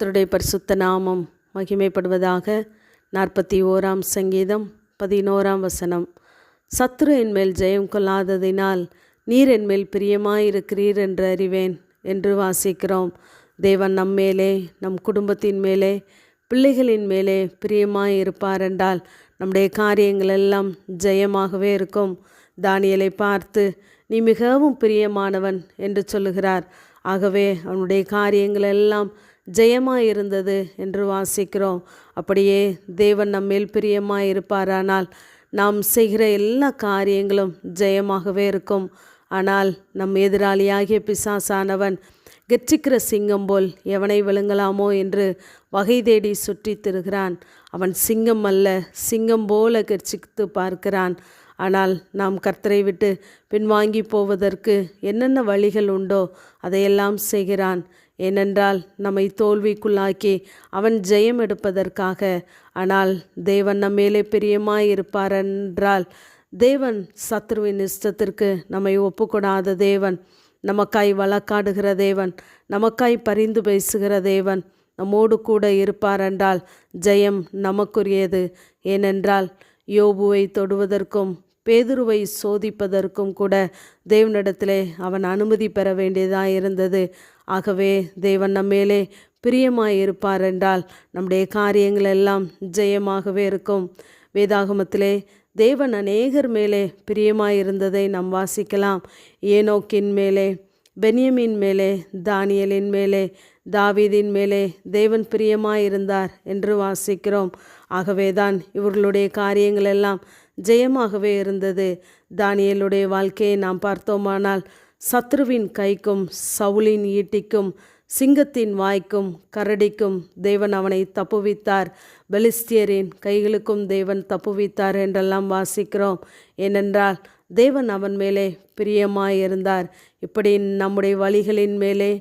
கர்த்தருடைய பரிசுத்த நாமம் மகிமைப்படுவதாக. 41ஆம் சங்கீதம் 11ஆம் வசனம். சத்துரு என்மேல் ஜெயம் கொள்ளாததினால் நீர் என்மேல் பிரியமாயிருக்கிறீர் என்று அறிவேன் என்று வாசிக்கிறோம். தேவன் நம்மேலே, நம் குடும்பத்தின் மேலே, பிள்ளைகளின் மேலே பிரியமாயிருப்பார் என்றால் நம்முடைய காரியங்கள் எல்லாம் ஜெயமாகவே இருக்கும். தானியேலை பார்த்து நீ மிகவும் பிரியமானவன் என்று சொல்லுகிறார். ஆகவே அவனுடைய காரியங்கள் எல்லாம் ஜெயமாயிருந்தது என்று வாசிக்கிறோம். அப்படியே தேவன் நம்மேல் பிரியமாயிருப்பாரானால் நாம் செய்கிற எல்லா காரியங்களும் ஜெயமாகவே இருக்கும். ஆனால் நம் எதிராளியாகிய பிசாசானவன் கெர்ச்சிக்கிற சிங்கம் போல் எவனை விழுங்கலாமோ என்று வகை தேடி சுற்றி திரிகிறான். அவன் சிங்கம் அல்ல, சிங்கம் போல கெர்ச்சித்து பார்க்கிறான். ஆனால் நாம் கர்த்தரை விட்டு பின்வாங்கி போவதற்கு என்னென்ன வழிகள் உண்டோ அதையெல்லாம் செய்கிறான். ஏனென்றால் நம்மை தோல்விக்குள்ளாக்கி அவன் ஜெயம் எடுப்பதற்காக. ஆனால் தேவன் நம்மேலே பிரியமாயிருப்பார் என்றால் தேவன் சத்ருவின் இஷ்டத்திற்கு நம்மை ஒப்புக்கொடாத தேவன், நமக்காய் வழக்காடுகிற தேவன், நமக்காய் பரிந்து பேசுகிற தேவன் நம்மோடு கூட இருப்பார் என்றால் ஜெயம் நமக்குரியது. ஏனென்றால் யோபுவை தொடுவதற்கும் பேதுருவை சோதிப்பதற்கும் கூட தேவனிடத்திலே அவன் அனுமதி பெற வேண்டியதாக இருந்தது. ஆகவே தேவன் நம்மேலே பிரியமாயிருப்பார் என்றால் நம்முடைய காரியங்கள் எல்லாம் ஜெயமாகவே இருக்கும். வேதாகமத்திலே தேவன் அநேகர் மேலே பிரியமாயிருந்ததை நாம் வாசிக்கலாம். ஏனோக்கின் மேலே, பென்யமீன் மேலே, தானியேலின் மேலே, தாவீதின் மேலே தேவன் பிரியமாயிருந்தார் என்று வாசிக்கிறோம். ஆகவேதான் இவர்களுடைய காரியங்கள் எல்லாம் ஜெயமாகவே இருந்தது. தானியேலுடைய வாழ்க்கையை நாம் பார்த்தோமானால் சத்ருவின் கைக்கும் சவுலின் ஈட்டிக்கும் சிங்கத்தின் வாய்க்கும் கரடிக்கும் தேவன் அவனை தப்புவித்தார். பெலிஸ்தியரின் கைகளுக்கும் தேவன் தப்புவித்தார் என்றெல்லாம் வாசிக்கிறோம். ஏனென்றால் தேவன் அவன் மேலே பிரியமாயிருந்தார். இப்படி நம்முடைய வழிகளின் மேலே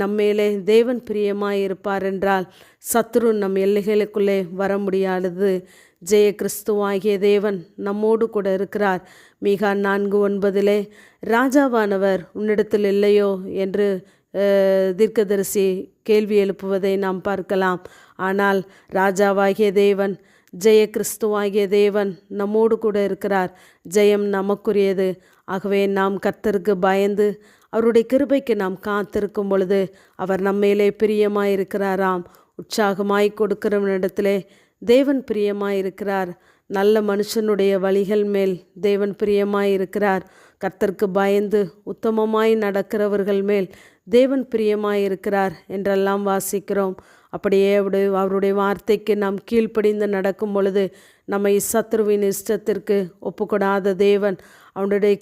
நம்மேலே தேவன் பிரியமாயிருப்பார் என்றால் சத்ரு நம் எல்லைகளுக்குள்ளே வர முடியாதது. ஜெய கிறிஸ்துவாகிய தேவன் நம்மோடு கூட இருக்கிறார். மீகா 4:9 ராஜாவானவர் உன்னிடத்தில் இல்லையோ என்று தீர்க்கதரிசி கேள்வி எழுப்புவதை நாம் பார்க்கலாம். ஆனால் ராஜாவாகிய தேவன், ஜெய கிறிஸ்துவாகிய தேவன் நம்மோடு கூட இருக்கிறார். ஜெயம் நமக்குரியது. ஆகவே நாம் கர்த்தருக்கு பயந்து அவருடைய கிருபைக்கு நாம் காத்திருக்கும் பொழுது அவர் நம்மேலே பிரியமாயிருக்கிறாராம். உற்சாகமாய் கொடுக்கிறவனிடத்திலே தேவன் பிரியமாயிருக்கிறார். நல்ல மனுஷனுடைய வழிகள் மேல் தேவன் பிரியமாயிருக்கிறார். கர்த்தருக்கு பயந்து உத்தமமாய் நடக்கிறவர்கள் மேல் தேவன் பிரியமாயிருக்கிறார் என்றெல்லாம் வாசிக்கிறோம். அப்படியே அவருடைய வார்த்தைக்கு நாம் கீழ்ப்படிந்து நடக்கும் பொழுது நம்மை சத்ருவின் இஷ்டத்திற்கு ஒப்புக்கொடாத தேவன் அவனுடைய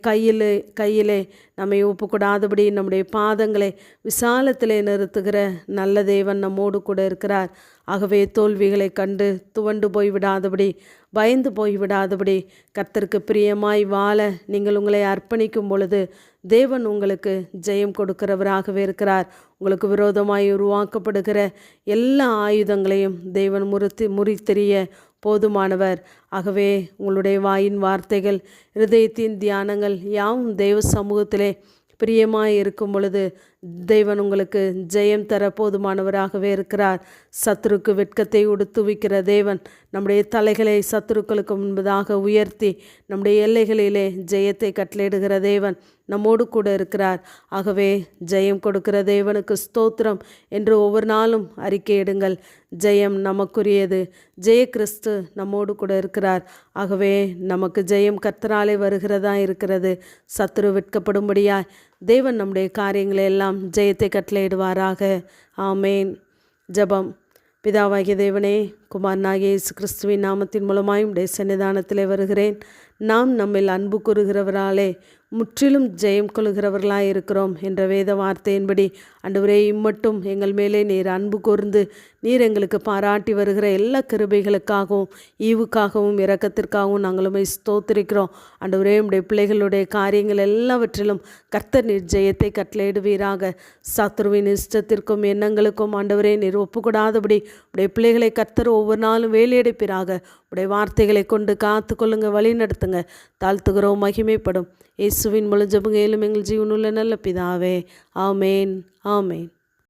கையிலே நம்மை ஒப்புக்கொடாதபடி நம்முடைய பாதங்களை விசாலத்திலே நிறுத்துகிற நல்ல தேவன் நம்மோடு கூட இருக்கிறார். ஆகவே தோல்விகளை கண்டு துவண்டு போய்விடாதபடி, பயந்து போய்விடாதபடி கர்த்தருக்கு பிரியமாய் வாழ நீங்கள் உங்களை அர்ப்பணிக்கும் பொழுது தேவன் உங்களுக்கு ஜெயம் கொடுக்கிறவராகவே இருக்கிறார். உங்களுக்கு விரோதமாய் உருவாக்கப்படுகிற எல்லா ஆயுதங்களையும் தேவன் முறித்தெறிய போதுமானவர். ஆகவே உங்களுடைய வாயின் வார்த்தைகள், இருதயத்தின் தியானங்கள் யாவும் தேவ சமூகத்திலே பிரியமாய் இருக்கும் பொழுது தேவன் உங்களுக்கு ஜெயம் தர போதுமானவராகவே இருக்கிறார். சத்துருக்கு வெட்கத்தை உடுத்துவிக்கிற தேவன் நம்முடைய தலைகளை சத்துருக்களுக்கு முன்பதாக உயர்த்தி நம்முடைய எல்லைகளிலே ஜெயத்தை கட்டளையிடுகிற தேவன் நம்மோடு கூட இருக்கிறார். ஆகவே ஜெயம் கொடுக்கிற தேவனுக்கு ஸ்தோத்திரம் என்று ஒவ்வொரு நாளும் அறிக்கையிடுங்கள். ஜெயம் நமக்குரியது. ஜெய கிறிஸ்து நம்மோடு கூட இருக்கிறார். ஆகவே நமக்கு ஜெயம் கர்த்தராலே வருகிறதா இருக்கிறது. சத்துரு வெட்கப்படும்படியாய் தேவன் நம்முடைய காரியங்களை எல்லாம் ஜெயத்தை கட்டளையிடுவாராக. ஆமேன். ஜெபம். பிதாவாகிய தேவனே, குமாரனாகிய இயேசு கிறிஸ்துவின் நாமத்தின் மூலமாய் உடைய சன்னிதானத்திலே வருகிறேன். நாம் நம்மில் அன்பு கூறுகிறவராலே முற்றிலும் ஜெயம் கொள்கிறவர்களாக இருக்கிறோம் என்ற வேத வார்த்தையின்படி ஆண்டவரே, இம்மட்டும் எங்கள் மேலே நீர் அன்பு கூர்ந்து நீர் எங்களுக்கு பாராட்டி வருகிற எல்லா கிருபைகளுக்காகவும் ஈவுக்காகவும் இரக்கத்திற்காகவும் நாங்களுமே ஸ்தோத்திரிக்கிறோம். ஆண்டவரே, உடைய பிள்ளைகளுடைய காரியங்கள் எல்லாவற்றிலும் கர்த்தர் நீர் ஜெயத்தை கட்டளையிடுவீராக. சத்ருவின் இஷ்டத்திற்கும் எண்ணங்களுக்கும் ஆண்டவரே நீர் ஒப்புக்கூடாதபடி உடைய பிள்ளைகளை கர்த்தர் ஒவ்வொரு நாளும் வேலையடைப்பீராக. உடைய வார்த்தைகளை கொண்டு காத்து கொள்ளுங்க, வழி நடத்துங்க. தாழ்த்துகிறோம், மகிமைப்படும் இயேசுவின் முழு ஜெபங்களும் எங்கள் ஜீவனுள்ள நல்ல பிதாவே. ஆமேன். ஆமேன்.